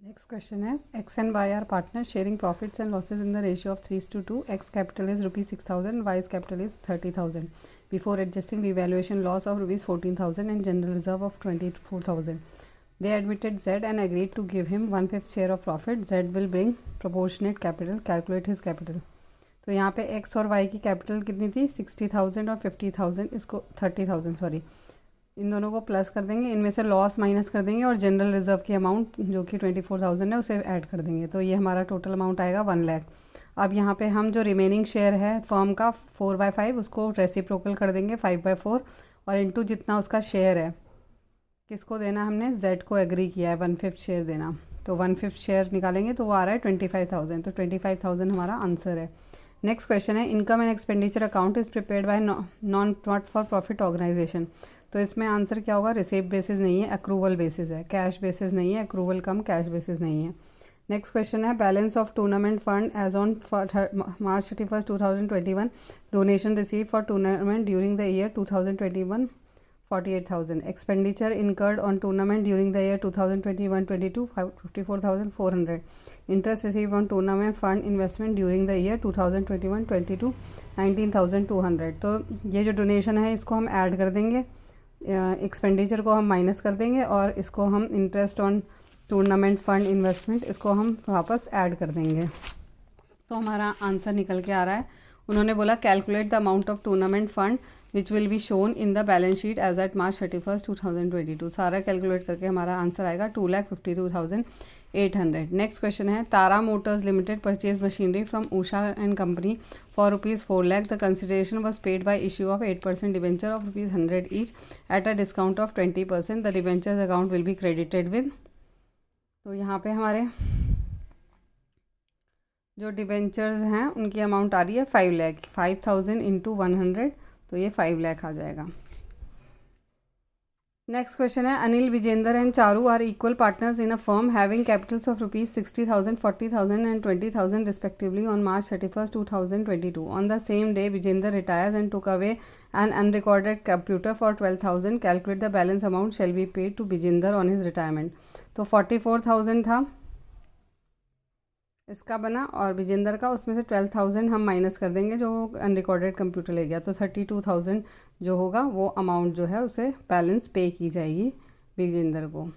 Next question is X and Y are partners sharing profits and losses in the ratio of 3:2. X capital is rupees 6,000, Y's capital is 30,000. Before adjusting revaluation loss of rupees 14,000 and general reserve of 24,000. They admitted Z and agreed to give him 1/5 share of profit. Z will bring proportionate capital. Calculate his capital. तो यहाँ पे X और Y की capital कितनी थी 60,000 और 50,000, इसको 30,000 sorry, इन दोनों को प्लस कर देंगे, इनमें से लॉस माइनस कर देंगे और जनरल रिजर्व की अमाउंट जो कि 24,000 है उसे ऐड कर देंगे, तो ये हमारा टोटल अमाउंट आएगा 1 लाख। अब यहाँ पे हम जो रिमेनिंग शेयर है फर्म का 4/5 उसको रेसिप्रोकल कर देंगे 5/4 और इनटू जितना उसका शेयर है, किसको देना हमने Z को एग्री किया है 1/5 शेयर देना, तो 1/5 शेयर निकालेंगे तो वो आ रहा है 25,000, तो 25,000 हमारा आंसर है। नेक्स्ट क्वेश्चन है income and expenditure account is prepared by not for profit organisation. तो इसमें आंसर क्या होगा, रिसीव बेसिस नहीं है, अक्रूवल बेसिस है, कैश बेसिस नहीं है, अक्रूवल कम कैश बेसिस नहीं है। नेक्स्ट क्वेश्चन है balance of tournament fund as on March 31, 2021, donation receive for tournament during the year 2021 48,000, expenditure incurred on tournament during the year 2021-22 54,400, interest receive on tournament fund investment during the year 2021-22 19,200। तो ये जो donation है इसको हम add कर देंगे, expenditure को हम माइनस कर देंगे और इसको हम interest on tournament fund investment इसको हम वापस ऐड कर देंगे, तो हमारा आंसर निकल के आ रहा है। उन्होंने बोला calculate the amount of tournament fund which will be shown in the balance sheet as at March 31, 2022। सारा कैलकुलेट करके हमारा आंसर आएगा 2,52,800। नेक्स्ट क्वेश्चन है Tara motors limited purchase machinery from Usha and company for rupees 4 lakh. The consideration was paid by issue of 8% debenture of rupees 100 each at a discount of 20%। The debentures account will be credited with, तो यहाँ पे हमारे जो debentures हैं उनकी amount आ रही है 5 lakh, 5,000 into 100, तो ये 5 लाख आ जाएगा। नेक्स्ट क्वेश्चन है Anil Vijender and Charu are equal partners in a firm having capitals of rupees 60,000, 40,000 and 20,000 respectively on March 31, 2022। On the same day Vijender retires and took away an unrecorded computer for 12,000। Calculate the balance amount shall be paid to Vijender on his retirement. तो 44,000 था इसका बना और विजेंदर का, उसमें से 12,000 हम minus कर देंगे जो अनरिकॉर्डेड कंप्यूटर ले गया, तो 32,000 जो होगा वो अमाउंट जो है उसे बैलेंस पे की जाएगी विजेंदर को।